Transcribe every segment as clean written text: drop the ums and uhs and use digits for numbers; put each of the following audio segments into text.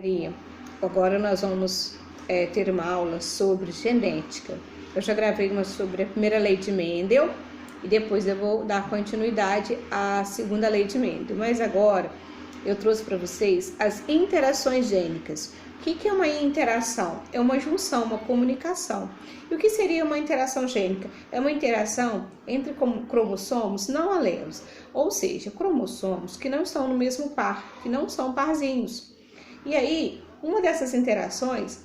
Galerinha, agora nós vamos ter uma aula sobre genética. Eu já gravei uma sobre a primeira lei de Mendel e depois eu vou dar continuidade à segunda lei de Mendel. Mas agora eu trouxe para vocês as interações gênicas. O que é uma interação? É uma junção, uma comunicação. E o que seria uma interação gênica? É uma interação entre cromossomos não alelos, ou seja, cromossomos que não estão no mesmo par, que não são parzinhos. E aí, uma dessas interações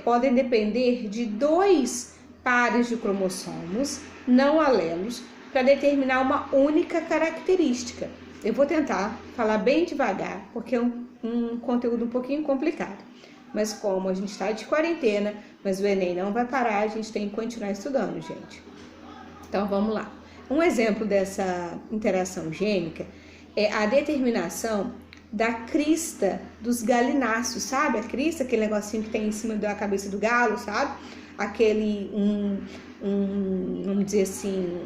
podem depender de dois pares de cromossomos não alelos para determinar uma única característica. Eu vou tentar falar bem devagar, porque é um conteúdo um pouquinho complicado. Mas como a gente está de quarentena, mas o Enem não vai parar, a gente tem que continuar estudando, gente. Então, vamos lá. Um exemplo dessa interação gênica é a determinação da crista dos galináceos, sabe? A crista, aquele negocinho que tem em cima da cabeça do galo, sabe? Aquele, vamos dizer assim,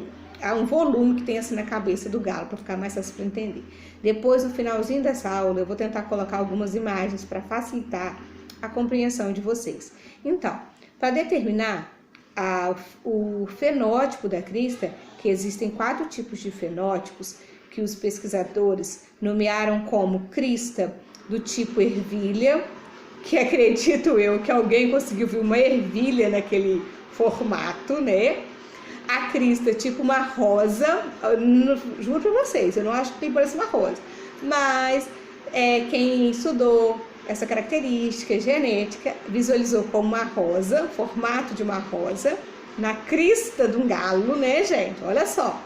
um volume que tem assim na cabeça do galo, para ficar mais fácil para entender. Depois, no finalzinho dessa aula, eu vou tentar colocar algumas imagens para facilitar a compreensão de vocês. Então, para determinar o fenótipo da crista, que existem 4 tipos de fenótipos, que os pesquisadores nomearam como crista do tipo ervilha, que acredito eu que alguém conseguiu ver uma ervilha naquele formato, né? A crista tipo uma rosa, juro pra vocês, eu não acho que tem parece uma rosa, mas quem estudou essa característica genética visualizou como uma rosa, formato de uma rosa, na crista de um galo, né, gente? Olha só.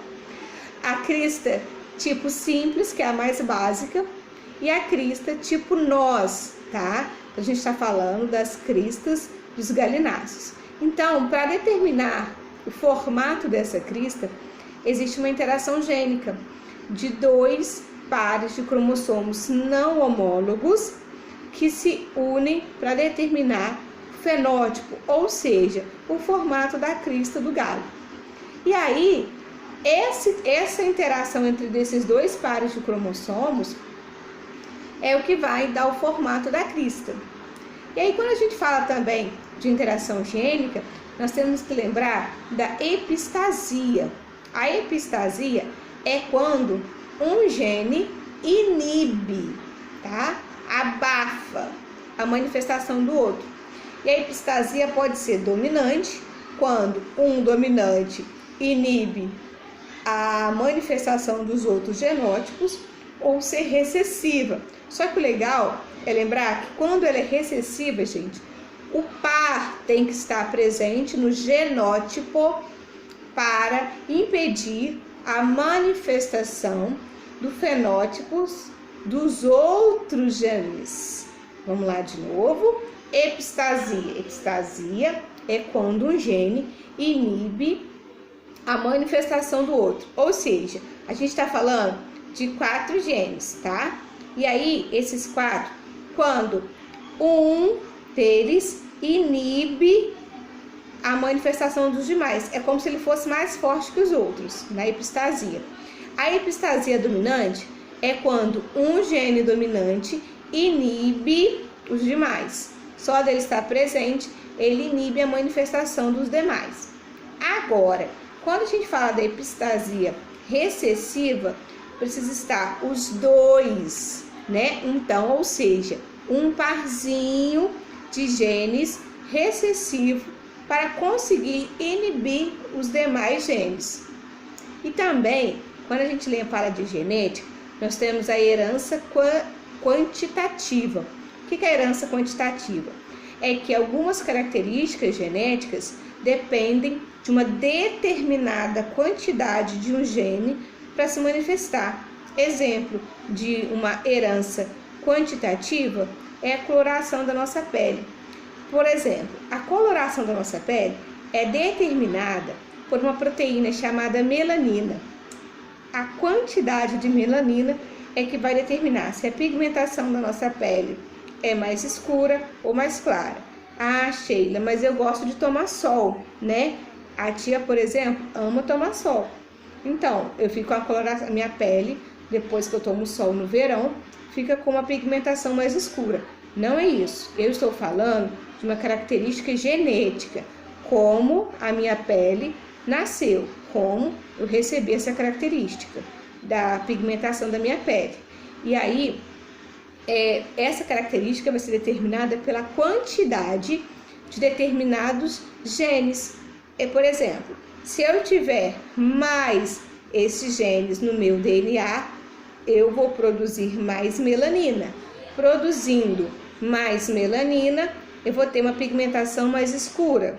A crista tipo simples, que é a mais básica, e a crista tipo nós, tá? A gente está falando das cristas dos galináceos. Então, para determinar o formato dessa crista, existe uma interação gênica de 2 pares de cromossomos não homólogos que se unem para determinar o fenótipo, ou seja, o formato da crista do galo. E aí, essa interação entre esses 2 pares de cromossomos é o que vai dar o formato da crista. E aí, quando a gente fala também de interação gênica, nós temos que lembrar da epistasia. A epistasia é quando um gene inibe, tá? Abafa a manifestação do outro. E a epistasia pode ser dominante, quando um dominante inibe a manifestação dos outros genótipos, ou ser recessiva. Só que o legal é lembrar que quando ela é recessiva, gente, o par tem que estar presente no genótipo para impedir a manifestação do fenótipos dos outros genes. Vamos lá de novo. Epistasia. Epistasia é quando um gene inibe a manifestação do outro. Ou seja, a gente está falando de 4 genes, tá? E aí, esses 4, quando um deles inibe a manifestação dos demais, é como se ele fosse mais forte que os outros, na epistasia. A epistasia dominante é quando um gene dominante inibe os demais. Só dele estar presente, ele inibe a manifestação dos demais. Agora, quando a gente fala da epistasia recessiva, precisa estar os 2, né? Então, ou seja, um parzinho de genes recessivo para conseguir inibir os demais genes. E também, quando a gente fala de genética, nós temos a herança quantitativa. O que é a herança quantitativa? É que algumas características genéticas dependem de uma determinada quantidade de um gene para se manifestar. Exemplo de uma herança quantitativa é a coloração da nossa pele. Por exemplo, a coloração da nossa pele é determinada por uma proteína chamada melanina. A quantidade de melanina é que vai determinar se a pigmentação da nossa pele é mais escura ou mais clara. Ah, Sheila, mas eu gosto de tomar sol, né? A tia, por exemplo, ama tomar sol. Então, eu fico com a coloração, minha pele, depois que eu tomo sol no verão, fica com uma pigmentação mais escura. Não é isso. Eu estou falando de uma característica genética, como a minha pele nasceu, como eu recebi essa característica da pigmentação da minha pele. E aí, essa característica vai ser determinada pela quantidade de determinados genes. Por exemplo, se eu tiver mais esses genes no meu DNA, eu vou produzir mais melanina. Produzindo mais melanina, eu vou ter uma pigmentação mais escura.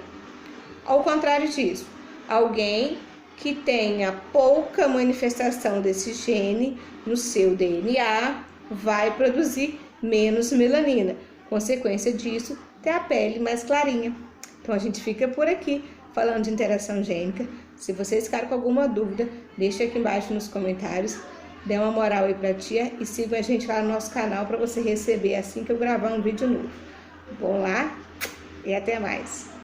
Ao contrário disso, alguém que tenha pouca manifestação desse gene no seu DNA vai produzir menos melanina. Consequência disso, ter a pele mais clarinha. Então a gente fica por aqui falando de interação gênica. Se vocês ficaram com alguma dúvida, deixa aqui embaixo nos comentários. Dê uma moral aí pra tia e siga a gente lá no nosso canal para você receber assim que eu gravar um vídeo novo. Vão lá e até mais.